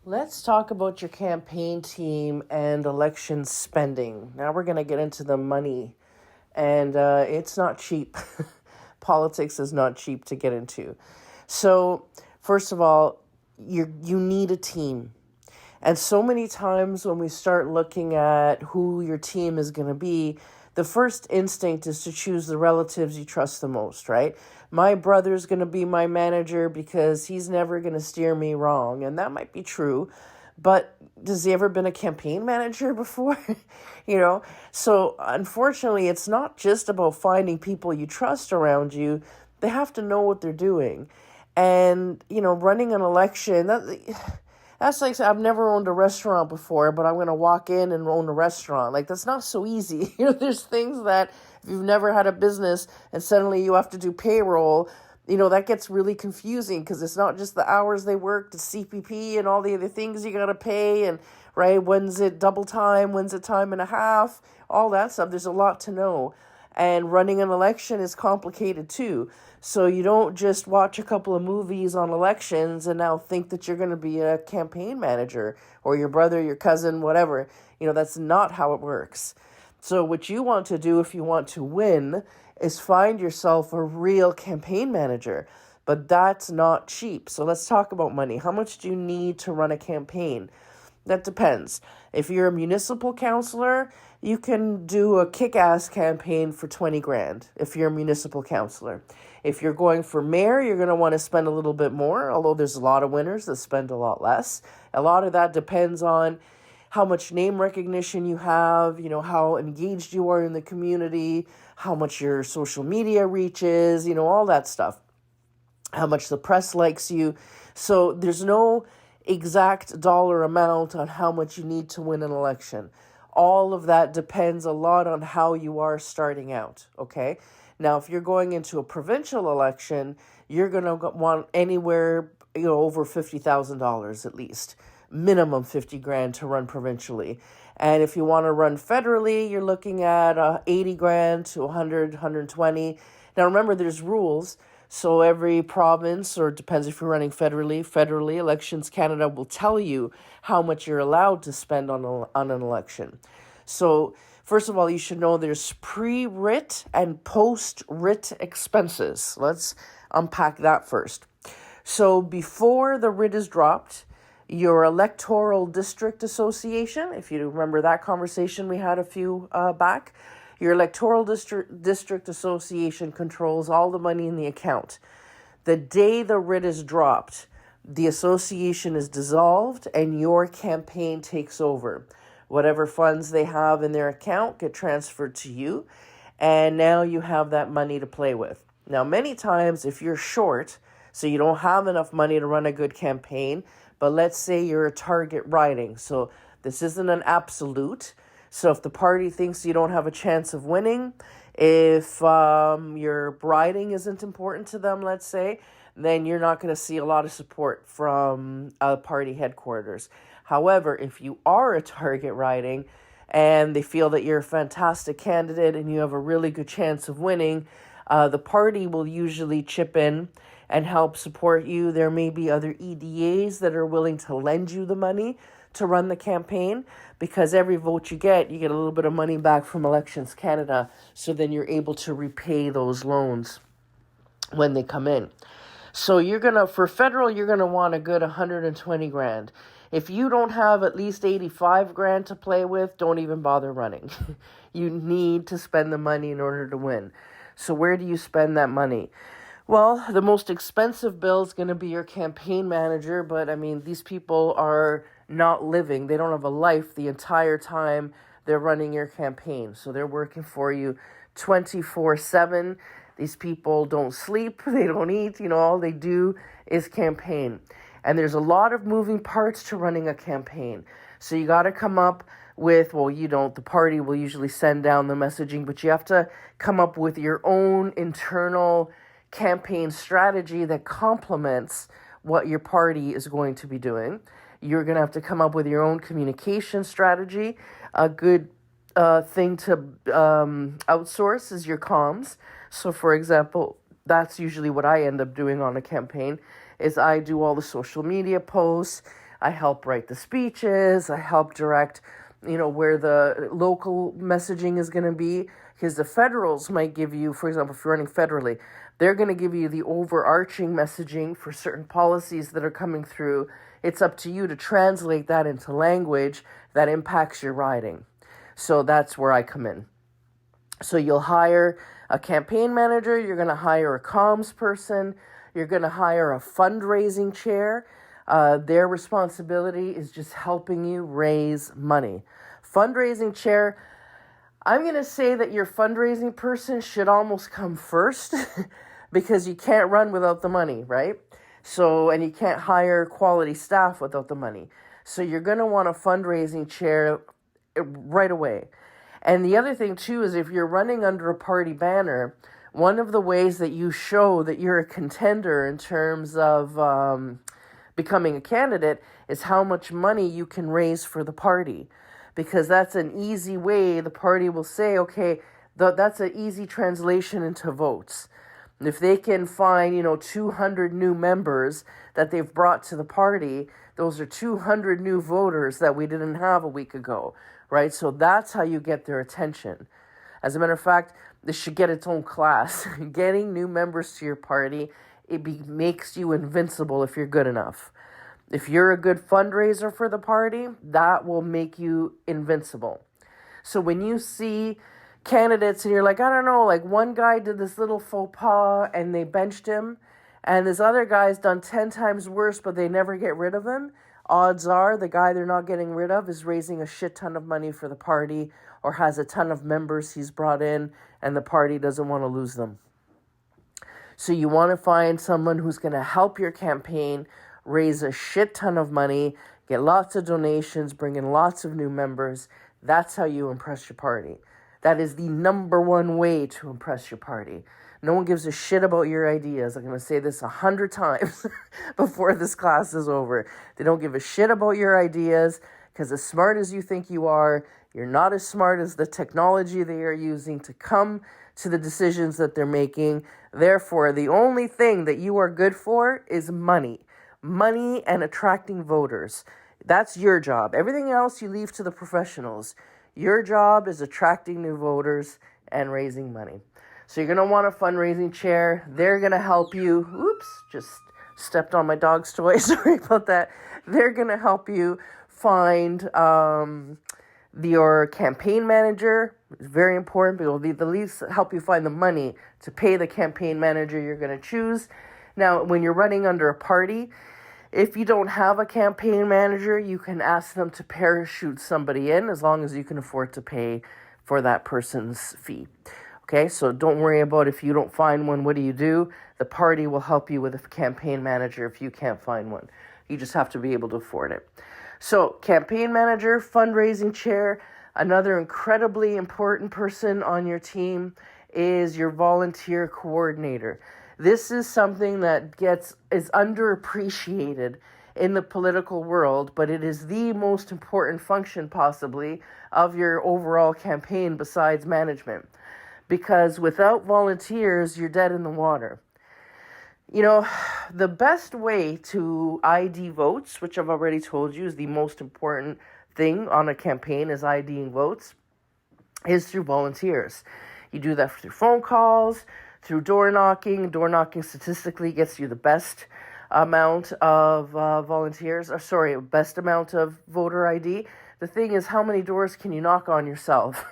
Let's talk about your campaign team and election spending. Now we're going to get into the money, and it's not cheap. Politics is not cheap to get into. So, first of all, you need a team. And so many times when we start looking at who your team is going to be, the first instinct is to choose the relatives you trust the most, right? My brother's going to be my manager because he's never going to steer me wrong. And that might be true. But has he ever been a campaign manager before? So unfortunately, it's not just about finding people you trust around you. They have to know what they're doing. And, running an election, that's like, I've never owned a restaurant before, but I'm going to walk in and own a restaurant. Like, that's not so easy. There's things that if you've never had a business and suddenly you have to do payroll, that gets really confusing because it's not just the hours they work, the CPP and all the other things you got to pay. And, right, when's it double time? When's it time and a half? All that stuff. There's a lot to know. And running an election is complicated too. So you don't just watch a couple of movies on elections and now think that you're going to be a campaign manager or your brother, your cousin, whatever. That's not how it works. So what you want to do if you want to win is find yourself a real campaign manager. But that's not cheap. So let's talk about money. How much do you need to run a campaign? That depends. If you're a municipal councillor, you can do a kick-ass campaign for 20 grand if you're a municipal councillor. If you're going for mayor, you're going to want to spend a little bit more, although there's a lot of winners that spend a lot less. A lot of that depends on how much name recognition you have, how engaged you are in the community, how much your social media reaches, all that stuff, how much the press likes you. So there's no exact dollar amount on how much you need to win an election. All of that depends a lot on how you are starting out, okay? Now, if you're going into a provincial election, you're going to want anywhere, over $50,000 at least, minimum 50 grand to run provincially. And if you want to run federally, you're looking at 80 grand to 100, 120. Now, remember, there's rules. So every province, or it depends if you're running federally, Elections Canada will tell you how much you're allowed to spend on an election. So first of all, you should know there's pre-writ and post-writ expenses. Let's unpack that first. So before the writ is dropped, your electoral district association, if you remember that conversation we had a few back, your electoral district association controls all the money in the account. The day the writ is dropped, the association is dissolved and your campaign takes over. Whatever funds they have in their account get transferred to you, and now you have that money to play with. Now, many times if you're short, so you don't have enough money to run a good campaign, but let's say you're a target riding. So this isn't an absolute. So if the party thinks you don't have a chance of winning, if your riding isn't important to them, let's say, then you're not going to see a lot of support from party headquarters. However, if you are a target riding and they feel that you're a fantastic candidate and you have a really good chance of winning, the party will usually chip in and help support you. There may be other EDAs that are willing to lend you the money to run the campaign, because every vote you get a little bit of money back from Elections Canada, so then you're able to repay those loans when they come in. So for federal, you're gonna want a good 120 grand. If you don't have at least 85 grand to play with, don't even bother running. You need to spend the money in order to win. So where do you spend that money? Well, the most expensive bill is going to be your campaign manager, but these people are not living. They don't have a life the entire time they're running your campaign. So they're working for you 24/7. These people don't sleep, they don't eat, all they do is campaign. And there's a lot of moving parts to running a campaign. So you got to come up with, the party will usually send down the messaging, but you have to come up with your own internal campaign strategy that complements what your party is going to be doing. You're going to have to come up with your own communication strategy. A good thing to outsource is your comms. So, for example, that's usually what I end up doing on a campaign, is I do all the social media posts. I help write the speeches. I help direct, where the local messaging is going to be. Because the federals might give you, for example, if you're running federally, they're going to give you the overarching messaging for certain policies that are coming through. It's up to you to translate that into language that impacts your riding. So that's where I come in. So you'll hire a campaign manager, you're going to hire a comms person, you're going to hire a fundraising chair. Their responsibility is just helping you raise money. Fundraising chair, I'm going to say that your fundraising person should almost come first because you can't run without the money, right? So, and you can't hire quality staff without the money. So you're going to want a fundraising chair right away. And the other thing too is if you're running under a party banner, one of the ways that you show that you're a contender in terms of becoming a candidate is how much money you can raise for the party. Because that's an easy way the party will say, okay, that's an easy translation into votes. And if they can find, 200 new members that they've brought to the party, those are 200 new voters that we didn't have a week ago, right? So that's how you get their attention. As a matter of fact, this should get its own class. Getting new members to your party, makes you invincible if you're good enough. If you're a good fundraiser for the party, that will make you invincible. So when you see candidates and you're like, I don't know, like one guy did this little faux pas and they benched him, and this other guy's done 10 times worse, but they never get rid of him, odds are the guy they're not getting rid of is raising a shit ton of money for the party or has a ton of members he's brought in and the party doesn't want to lose them. So you want to find someone who's going to help your campaign raise a shit ton of money, get lots of donations, bring in lots of new members. That's how you impress your party. That is the number one way to impress your party. No one gives a shit about your ideas. I'm going to say this 100 times before this class is over. They don't give a shit about your ideas because as smart as you think you are, you're not as smart as the technology they are using to come to the decisions that they're making. Therefore, the only thing that you are good for is money. Money and attracting voters. That's your job. Everything else you leave to the professionals. Your job is attracting new voters and raising money. So you're going to want a fundraising chair. They're going to help you. Oops, just stepped on my dog's toy. Sorry about that. They're going to help you find your campaign manager. It's very important, but it will be the least help you find the money to pay the campaign manager you're going to choose. Now, when you're running under a party, if you don't have a campaign manager, you can ask them to parachute somebody in as long as you can afford to pay for that person's fee. Okay, so don't worry about if you don't find one, what do? The party will help you with a campaign manager if you can't find one. You just have to be able to afford it. So campaign manager, fundraising chair, another incredibly important person on your team is your volunteer coordinator. This is something that is underappreciated in the political world, but it is the most important function possibly of your overall campaign besides management. Because without volunteers, you're dead in the water. The best way to ID votes, which I've already told you is the most important thing on a campaign is IDing votes, is through volunteers. You do that through phone calls, through door knocking. Door knocking statistically gets you the best amount of best amount of voter ID. The thing is, how many doors can you knock on yourself,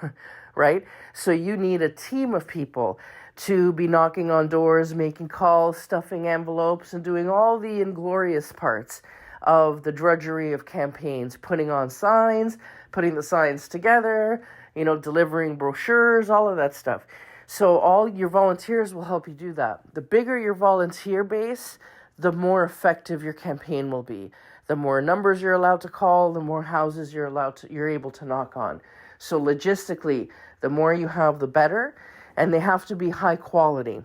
right? So you need a team of people to be knocking on doors, making calls, stuffing envelopes, and doing all the inglorious parts of the drudgery of campaigns, putting on signs, putting the signs together, delivering brochures, all of that stuff. So all your volunteers will help you do that. The bigger your volunteer base, the more effective your campaign will be. The more numbers you're allowed to call, the more houses you're able to knock on. So logistically, the more you have, the better, and they have to be high quality.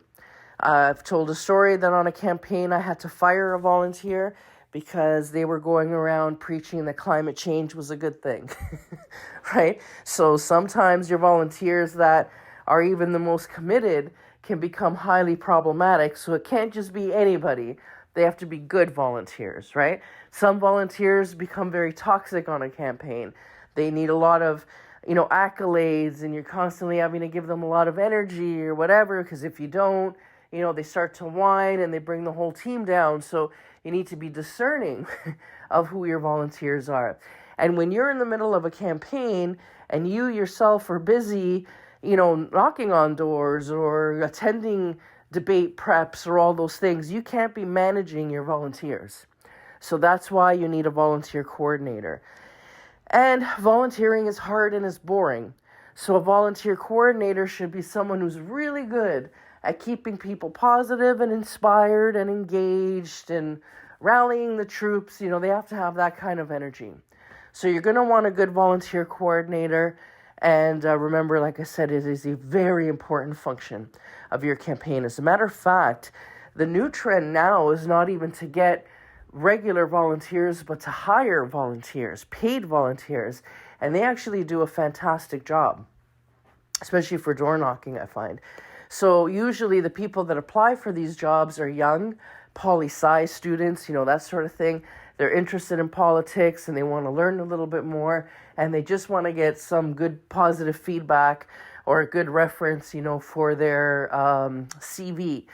I've told a story that on a campaign I had to fire a volunteer because they were going around preaching that climate change was a good thing, right? So sometimes your volunteers that are even the most committed can become highly problematic. So it can't just be anybody. They have to be good volunteers, right? Some volunteers become very toxic on a campaign. They need a lot of, accolades, and you're constantly having to give them a lot of energy or whatever, because if you don't, they start to whine and they bring the whole team down. So you need to be discerning of who your volunteers are. And when you're in the middle of a campaign and you yourself are busy, knocking on doors or attending debate preps or all those things, you can't be managing your volunteers. So that's why you need a volunteer coordinator. And volunteering is hard and is boring. So a volunteer coordinator should be someone who's really good at keeping people positive and inspired and engaged and rallying the troops. They have to have that kind of energy. So you're going to want a good volunteer coordinator. And remember, like I said, it is a very important function of your campaign. As a matter of fact, the new trend now is not even to get regular volunteers, but to hire volunteers, paid volunteers. And they actually do a fantastic job, especially for door knocking, I find. So usually the people that apply for these jobs are young, poli-sci students, that sort of thing. They're interested in politics and they want to learn a little bit more, and they just want to get some good positive feedback or a good reference, for their CV.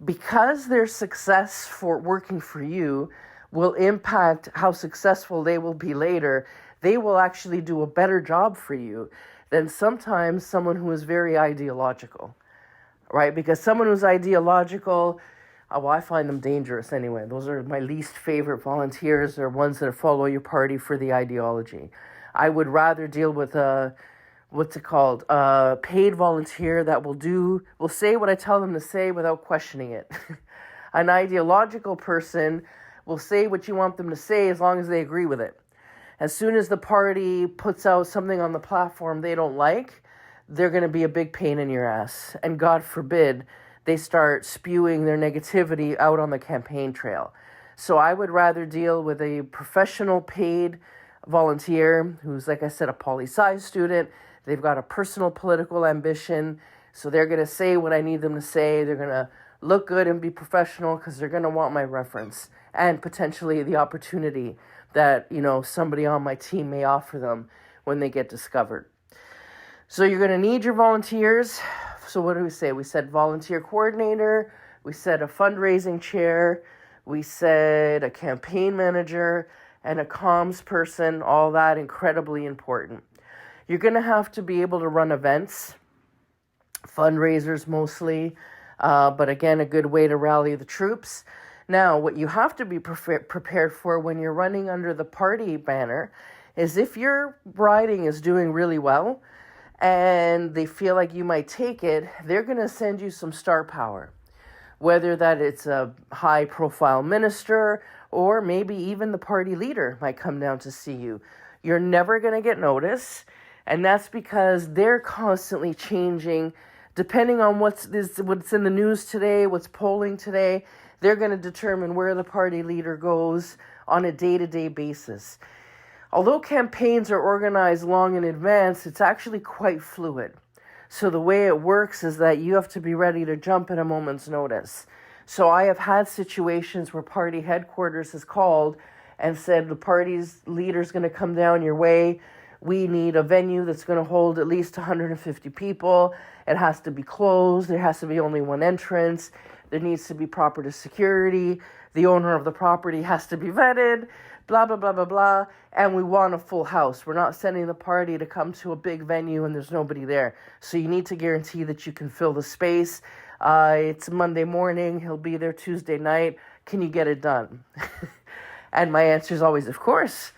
Because their success for working for you will impact how successful they will be later, they will actually do a better job for you than sometimes someone who is very ideological, right? Because someone who's ideological, I find them dangerous anyway. Those are my least favorite volunteers, or ones that follow your party for the ideology. I would rather deal with a paid volunteer that will say what I tell them to say without questioning it. An ideological person will say what you want them to say as long as they agree with it. As soon as the party puts out something on the platform they don't like, they're going to be a big pain in your ass. And God forbid they start spewing their negativity out on the campaign trail. So I would rather deal with a professional paid volunteer who's, like I said, a poli-sci student. They've got a personal political ambition, so they're going to say what I need them to say. They're going to look good and be professional because they're going to want my reference and potentially the opportunity that, somebody on my team may offer them when they get discovered. So you're going to need your volunteers. So what do we say? We said volunteer coordinator. We said a fundraising chair. We said a campaign manager and a comms person. All that incredibly important. You're going to have to be able to run events, fundraisers mostly, but again, a good way to rally the troops. Now, what you have to be prepared for when you're running under the party banner is if your riding is doing really well and they feel like you might take it, they're going to send you some star power, whether that it's a high-profile minister or maybe even the party leader might come down to see you. You're never going to get noticed. And that's because they're constantly changing. Depending on what's in the news today, what's polling today, they're going to determine where the party leader goes on a day-to-day basis. Although campaigns are organized long in advance, it's actually quite fluid. So the way it works is that you have to be ready to jump at a moment's notice. So I have had situations where party headquarters has called and said, the party's leader's going to come down your way. We need a venue that's going to hold at least 150 people. It has to be closed. There has to be only one entrance. There needs to be proper security. The owner of the property has to be vetted, blah, blah, blah, blah, blah. And we want a full house. We're not sending the party to come to a big venue and there's nobody there. So you need to guarantee that you can fill the space. It's Monday morning. He'll be there Tuesday night. Can you get it done? And my answer is always, of course.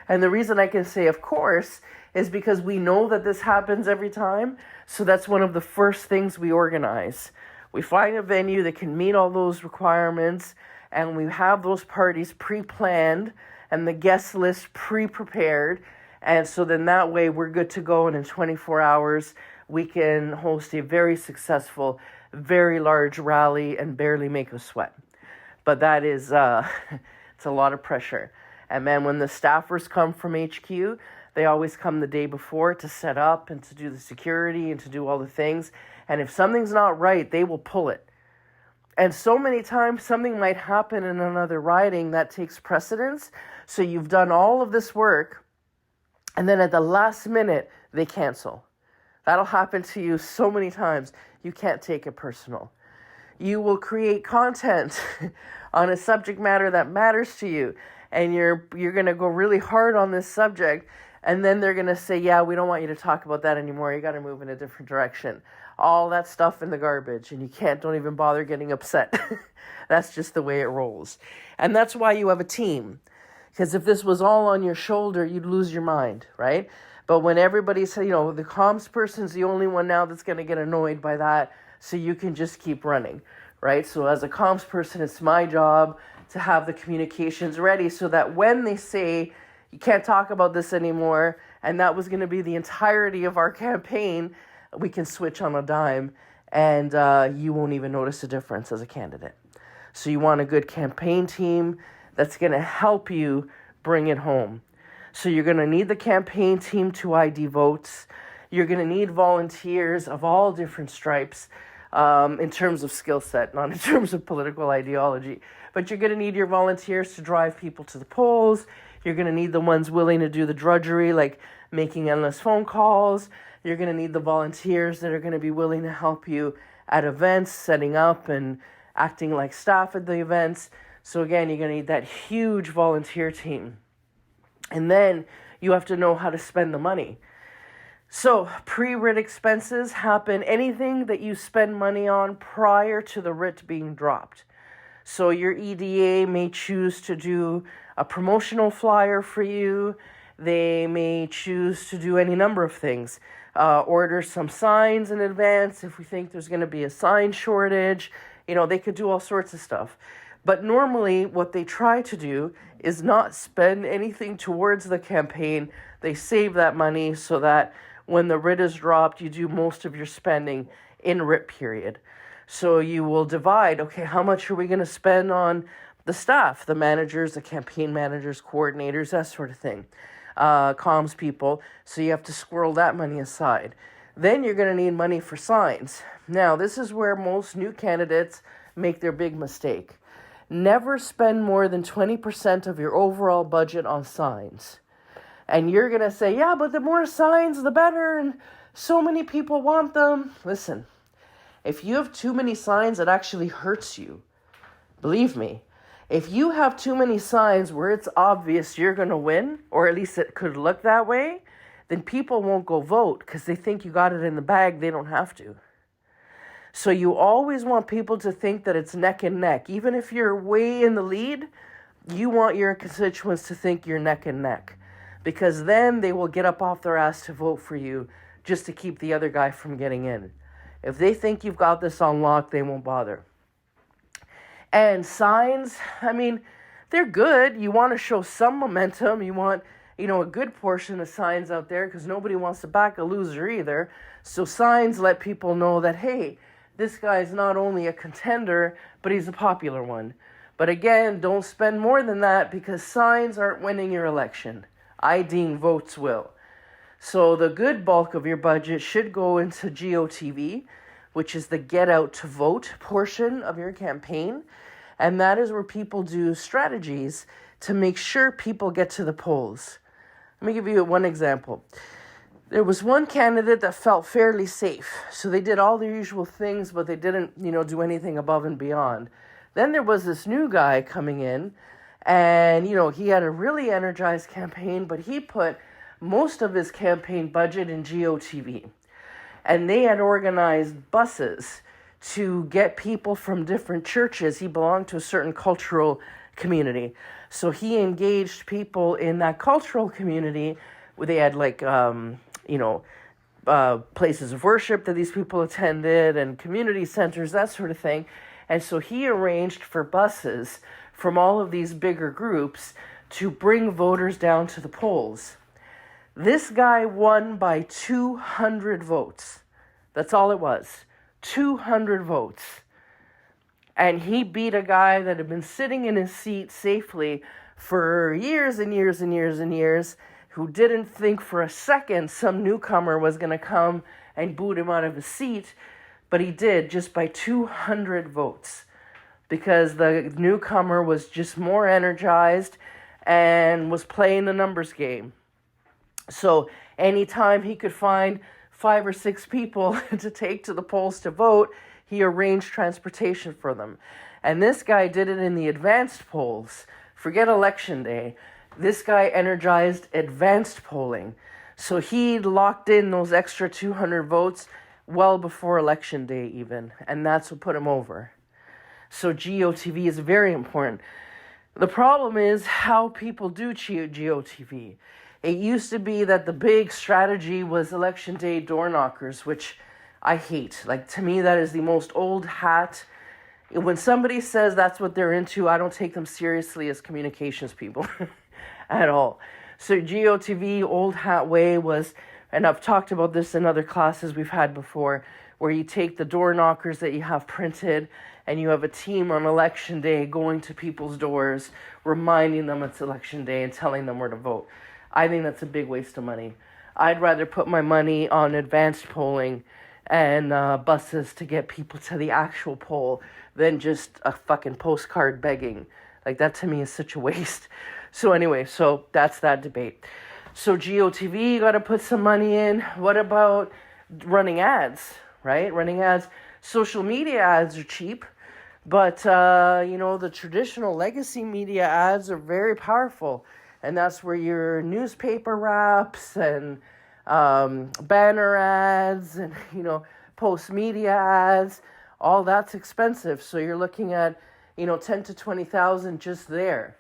And the reason I can say, of course, is because we know that this happens every time. So that's one of the first things we organize. We find a venue that can meet all those requirements, and we have those parties pre-planned and the guest list pre-prepared. And so then that way we're good to go. And in 24 hours, we can host a very successful, very large rally and barely make a sweat. But that is, it's a lot of pressure. And man, when the staffers come from HQ, they always come the day before to set up and to do the security and to do all the things. And if something's not right, they will pull it. And so many times something might happen in another riding that takes precedence. So you've done all of this work, and then at the last minute, they cancel. That'll happen to you so many times. You can't take it personal. You will create content on a subject matter that matters to you, and you're going to go really hard on this subject, and then they're going to say, yeah, we don't want you to talk about that anymore. You got to move in a different direction. All that stuff in the garbage, and you don't even bother getting upset. That's just the way it rolls. And that's why you have a team. Because if this was all on your shoulder, you'd lose your mind, right? But when everybody's, the comms person's the only one now that's going to get annoyed by that, so you can just keep running, right? So as a comms person, it's my job to have the communications ready so that when they say, you can't talk about this anymore, and that was going to be the entirety of our campaign, we can switch on a dime, and you won't even notice a difference as a candidate. So you want a good campaign team that's going to help you bring it home. So you're going to need the campaign team to ID votes. You're going to need volunteers of all different stripes in terms of skill set, not in terms of political ideology. But you're going to need your volunteers to drive people to the polls. You're going to need the ones willing to do the drudgery, like making endless phone calls. You're going to need the volunteers that are going to be willing to help you at events, setting up and acting like staff at the events. So again, you're going to need that huge volunteer team. And then you have to know how to spend the money. So pre-writ expenses happen anything that you spend money on prior to the writ being dropped. So your EDA may choose to do a promotional flyer for you. They may choose to do any number of things. Order some signs in advance if we think there's going to be a sign shortage. They could do all sorts of stuff. But normally what they try to do is not spend anything towards the campaign. They save that money so that when the writ is dropped, you do most of your spending in writ period. So you will divide, okay, how much are we going to spend on the staff, the managers, the campaign managers, coordinators, that sort of thing, comms people. So you have to squirrel that money aside. Then you're going to need money for signs. Now, this is where most new candidates make their big mistake. Never spend more than 20% of your overall budget on signs. And you're going to say, yeah, but the more signs, the better, and so many people want them. Listen, if you have too many signs, it actually hurts you. Believe me, if you have too many signs where it's obvious you're going to win, or at least it could look that way, then people won't go vote because they think you got it in the bag. They don't have to. So you always want people to think that it's neck and neck. Even if you're way in the lead, you want your constituents to think you're neck and neck, because then they will get up off their ass to vote for you just to keep the other guy from getting in. If they think you've got this on lock, they won't bother. And signs, they're good. You want to show some momentum. You want, a good portion of signs out there because nobody wants to back a loser either. So signs let people know that, hey, this guy is not only a contender, but he's a popular one. But again, don't spend more than that because signs aren't winning your election. IDing votes will. So the good bulk of your budget should go into GOTV, which is the get out to vote portion of your campaign. And that is where people do strategies to make sure people get to the polls. Let me give you one example. There was one candidate that felt fairly safe. So they did all the usual things, but they didn't, do anything above and beyond. Then there was this new guy coming in, and, he had a really energized campaign, but he put most of his campaign budget in GOTV. And they had organized buses to get people from different churches. He belonged to a certain cultural community. So he engaged people in that cultural community where they had places of worship that these people attended and community centers, that sort of thing. And so he arranged for buses from all of these bigger groups to bring voters down to the polls. This guy won by 200 votes. That's all it was. 200 votes. And he beat a guy that had been sitting in his seat safely for years and years and years and years, who didn't think for a second some newcomer was going to come and boot him out of his seat, but he did, just by 200 votes. because the newcomer was just more energized and was playing the numbers game. So anytime he could find 5 or 6 people to take to the polls to vote, he arranged transportation for them. And this guy did it in the advanced polls. Forget election day. This guy energized advanced polling. So he locked in those extra 200 votes well before election day even. And that's what put him over. So GOTV is very important. The problem is how people do GOTV. It used to be that the big strategy was election day door knockers, which I hate. Like, to me, that is the most old hat. When somebody says that's what they're into, I don't take them seriously as communications people at all. So GOTV, old hat way was, and I've talked about this in other classes we've had before, where you take the door knockers that you have printed and you have a team on election day going to people's doors, reminding them it's election day and telling them where to vote. I think that's a big waste of money. I'd rather put my money on advanced polling and buses to get people to the actual poll than just a fucking postcard begging. Like, that to me is such a waste. So anyway, so that's that debate. So GOTV, you got to put some money in. What about running ads, right? Running ads. Social media ads are cheap, but, the traditional legacy media ads are very powerful. And that's where your newspaper wraps and banner ads and, post media ads, all that's expensive. So you're looking at, 10 to 20,000 just there.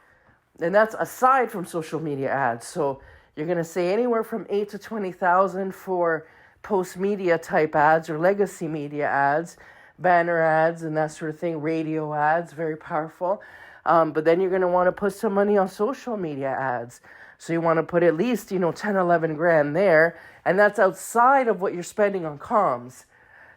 And that's aside from social media ads. So you're going to say anywhere from 8 to 20,000 for post media type ads or legacy media ads, banner ads and that sort of thing, radio ads, very powerful. But then you're going to want to put some money on social media ads. So you want to put at least, 10, 11 grand there. And that's outside of what you're spending on comms.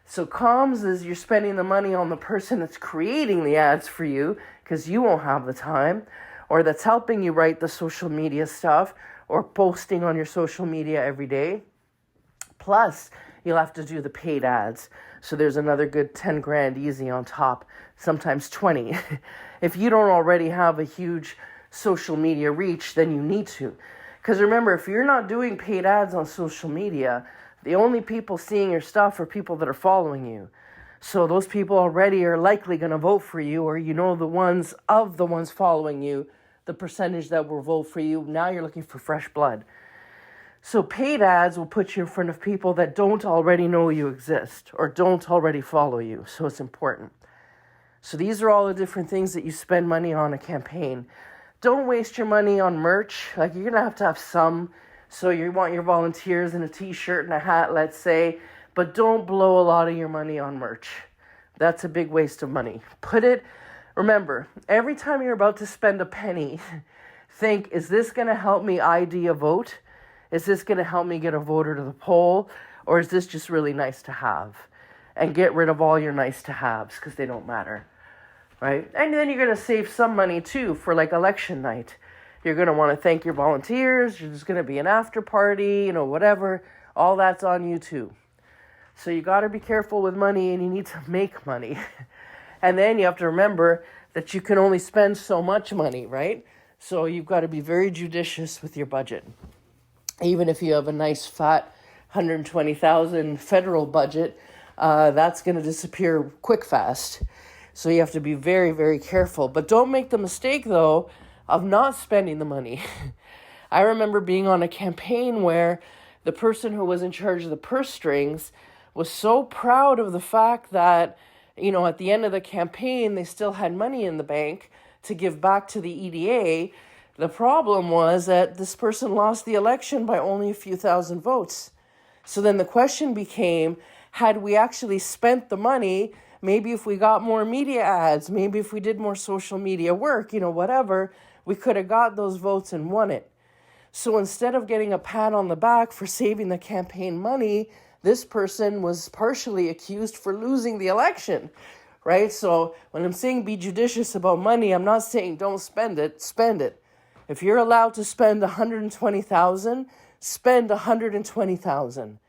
So comms is you're spending the money on the person that's creating the ads for you because you won't have the time, or that's helping you write the social media stuff or posting on your social media every day. Plus, you'll have to do the paid ads. So there's another good 10 grand easy on top, sometimes 20. If you don't already have a huge social media reach, then you need to. Because remember, if you're not doing paid ads on social media, the only people seeing your stuff are people that are following you. So those people already are likely going to vote for you, or the ones following you, the percentage that will vote for you. Now you're looking for fresh blood. So paid ads will put you in front of people that don't already know you exist or don't already follow you. So it's important. So these are all the different things that you spend money on a campaign. Don't waste your money on merch. Like, you're going to have some. So you want your volunteers in a t-shirt and a hat, let's say, but don't blow a lot of your money on merch. That's a big waste of money. Remember, every time you're about to spend a penny, think, is this going to help me ID a vote? Is this going to help me get a voter to the poll? Or is this just really nice to have? And get rid of all your nice to haves because they don't matter, right? And then you're going to save some money too for like election night. You're going to want to thank your volunteers. There's going to be an after party, whatever. All that's on you too. So you got to be careful with money, and you need to make money. And then you have to remember that you can only spend so much money, right? So you've got to be very judicious with your budget. Even if you have a nice fat 120,000 federal budget, that's going to disappear quick fast. So you have to be very, very careful. But don't make the mistake, though, of not spending the money. I remember being on a campaign where the person who was in charge of the purse strings was so proud of the fact that, at the end of the campaign, they still had money in the bank to give back to the EDA. The problem was that this person lost the election by only a few thousand votes. So then the question became, had we actually spent the money, maybe if we got more media ads, maybe if we did more social media work, whatever, we could have got those votes and won it. So instead of getting a pat on the back for saving the campaign money, this person was partially accused for losing the election, right? So when I'm saying be judicious about money, I'm not saying don't spend it, spend it. If you're allowed to spend 120,000, spend 120,000.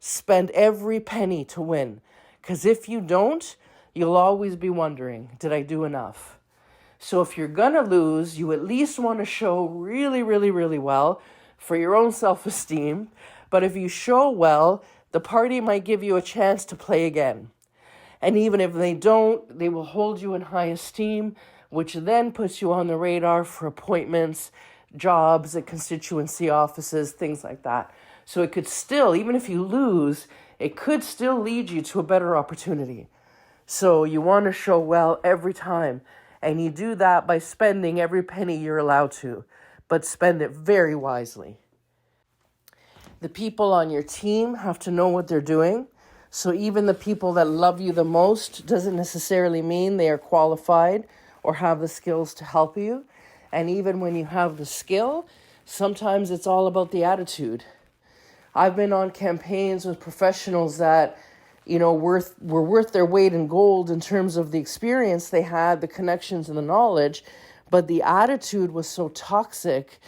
Spend every penny to win. Because if you don't, you'll always be wondering, did I do enough? So if you're going to lose, you at least want to show really, really, really well for your own self-esteem. But if you show well, the party might give you a chance to play again. And even if they don't, they will hold you in high esteem, which then puts you on the radar for appointments, jobs at constituency offices, things like that. So it could still, even if you lose, it could still lead you to a better opportunity. So you want to show well every time. And you do that by spending every penny you're allowed to, but spend it very wisely. The people on your team have to know what they're doing. So even the people that love you the most doesn't necessarily mean they are qualified or have the skills to help you. And even when you have the skill, sometimes it's all about the attitude. I've been on campaigns with professionals that, were worth their weight in gold in terms of the experience they had, the connections and the knowledge, but the attitude was so toxic,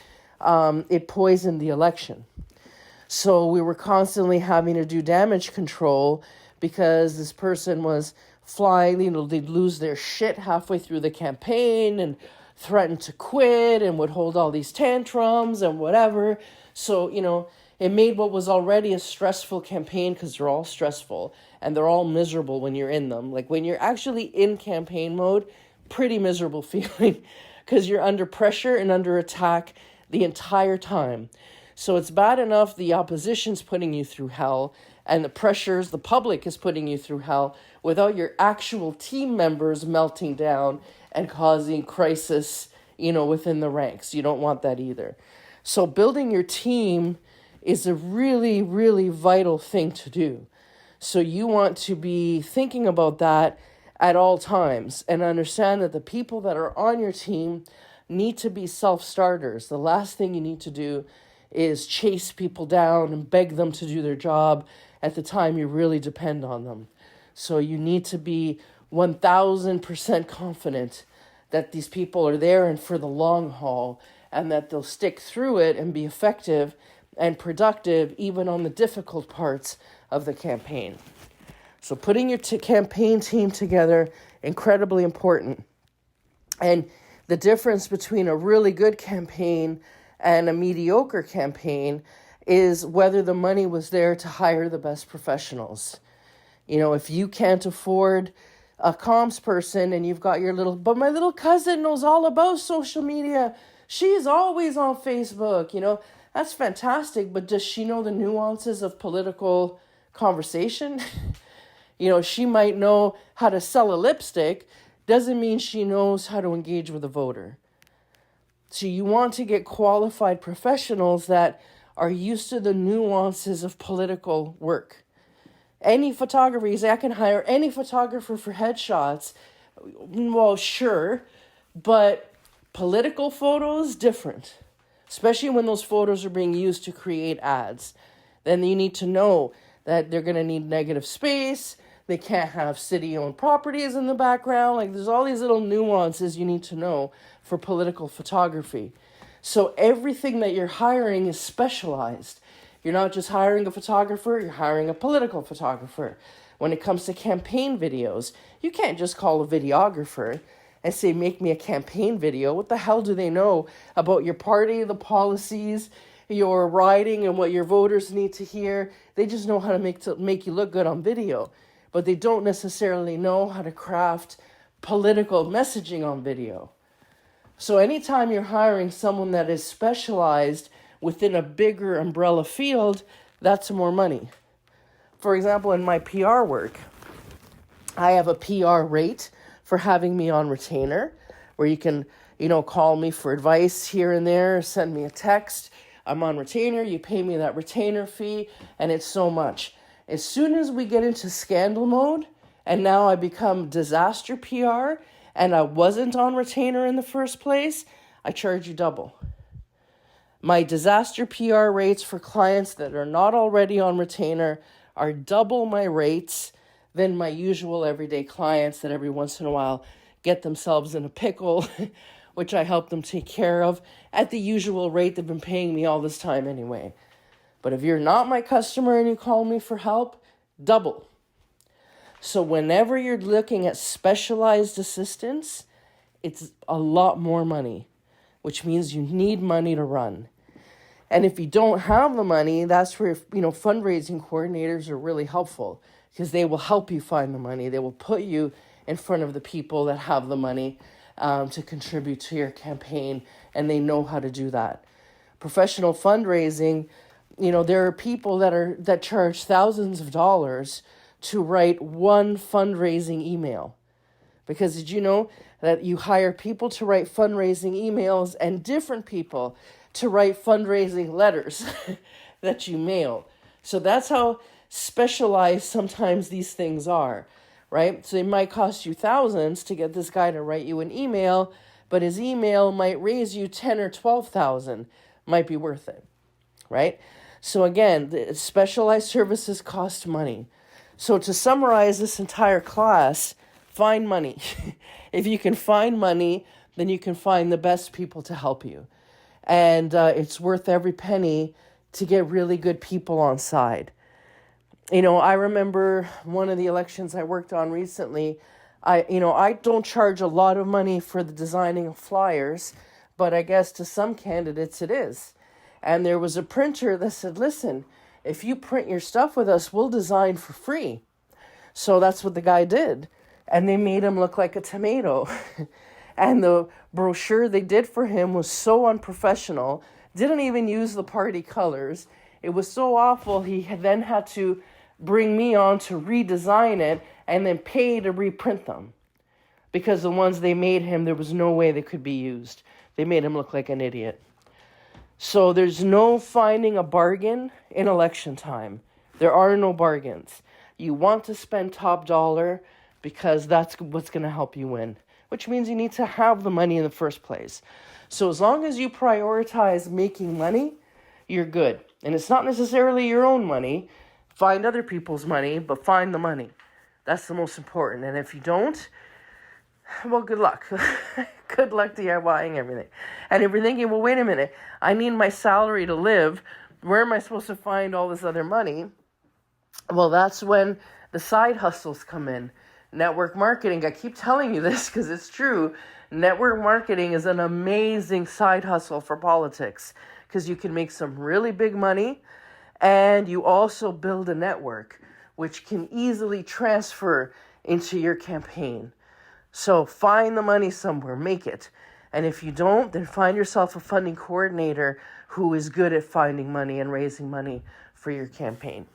it poisoned the election. So we were constantly having to do damage control because this person was flying, they'd lose their shit halfway through the campaign and threatened to quit and would hold all these tantrums and whatever. So, it made what was already a stressful campaign, because they're all stressful and they're all miserable when you're in them. Like when you're actually in campaign mode, pretty miserable feeling because you're under pressure and under attack the entire time. So it's bad enough the opposition's putting you through hell and the public is putting you through hell without your actual team members melting down and causing crisis, within the ranks. You don't want that either. So building your team is a really, really vital thing to do. So you want to be thinking about that at all times and understand that the people that are on your team need to be self-starters. The last thing you need to do is chase people down and beg them to do their job at the time you really depend on them. So you need to be 1000% confident that these people are there and for the long haul and that they'll stick through it and be effective and productive even on the difficult parts of the campaign. So putting your campaign team together, incredibly important. And the difference between a really good campaign and a mediocre campaign is whether the money was there to hire the best professionals. If you can't afford a comms person and you've got but my little cousin knows all about social media. She's always on Facebook, that's fantastic. But does she know the nuances of political conversation? She might know how to sell a lipstick. Doesn't mean she knows how to engage with a voter. So you want to get qualified professionals that are used to the nuances of political work. Any photographer, you say, I can hire any photographer for headshots. Well, sure, but political photos, different. Especially when those photos are being used to create ads. Then you need to know that they're going to need negative space. They can't have city-owned properties in the background. Like there's all these little nuances you need to know for political photography. So everything that you're hiring is specialized. You're not just hiring a photographer, you're hiring a political photographer. When it comes to campaign videos, you can't just call a videographer and say, make me a campaign video. What the hell do they know about your party, the policies, your riding, and what your voters need to hear? They just know how to make you look good on video. But they don't necessarily know how to craft political messaging on video. So anytime you're hiring someone that is specialized within a bigger umbrella field, that's more money. For example, in my PR work, I have a PR rate for having me on retainer, where you can, call me for advice here and there, send me a text. I'm on retainer, you pay me that retainer fee, and it's so much. As soon as we get into scandal mode, and now I become disaster PR, and I wasn't on retainer in the first place, I charge you double. My disaster PR rates for clients that are not already on retainer are double my rates than my usual everyday clients that every once in a while get themselves in a pickle, which I help them take care of at the usual rate they've been paying me all this time anyway. But if you're not my customer and you call me for help, double. So whenever you're looking at specialized assistance, it's a lot more money, which means you need money to run. And if you don't have the money, that's where, fundraising coordinators are really helpful, because they will help you find the money. They will put you in front of the people that have the money to contribute to your campaign, and they know how to do that. Professional fundraising, there are people that charge thousands of dollars to write one fundraising email. Because did you know that you hire people to write fundraising emails and different people to write fundraising letters that you mail? So that's how specialized sometimes these things are, right? So it might cost you thousands to get this guy to write you an email, but his email might raise you 10 or 12,000, might be worth it, right? So again, the specialized services cost money. So to summarize this entire class, find money. If you can find money, then you can find the best people to help you. And it's worth every penny to get really good people on side. I remember one of the elections I worked on recently. I don't charge a lot of money for the designing of flyers, but I guess to some candidates it is. And there was a printer that said, listen, if you print your stuff with us, we'll design for free. So that's what the guy did. And they made him look like a tomato. And the brochure they did for him was so unprofessional, didn't even use the party colors. It was so awful, he then had to bring me on to redesign it and then pay to reprint them. Because the ones they made him, there was no way they could be used. They made him look like an idiot. So there's no finding a bargain in election time. There are no bargains. You want to spend top dollar because that's what's going to help you win, which means you need to have the money in the first place. So as long as you prioritize making money, you're good. And it's not necessarily your own money. Find other people's money, but find the money. That's the most important. And if you don't, well, good luck. Good luck DIYing everything. And if you're thinking, well, wait a minute, I need my salary to live. Where am I supposed to find all this other money? Well, that's when the side hustles come in. Network marketing. I keep telling you this because it's true. Network marketing is an amazing side hustle for politics because you can make some really big money and you also build a network which can easily transfer into your campaign. So find the money somewhere, make it. And if you don't, then find yourself a funding coordinator who is good at finding money and raising money for your campaign.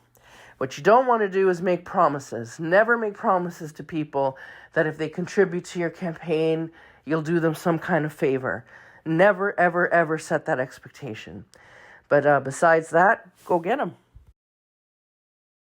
What you don't want to do is make promises. Never make promises to people that if they contribute to your campaign, you'll do them some kind of favor. Never, ever, ever set that expectation. But besides that, go get them.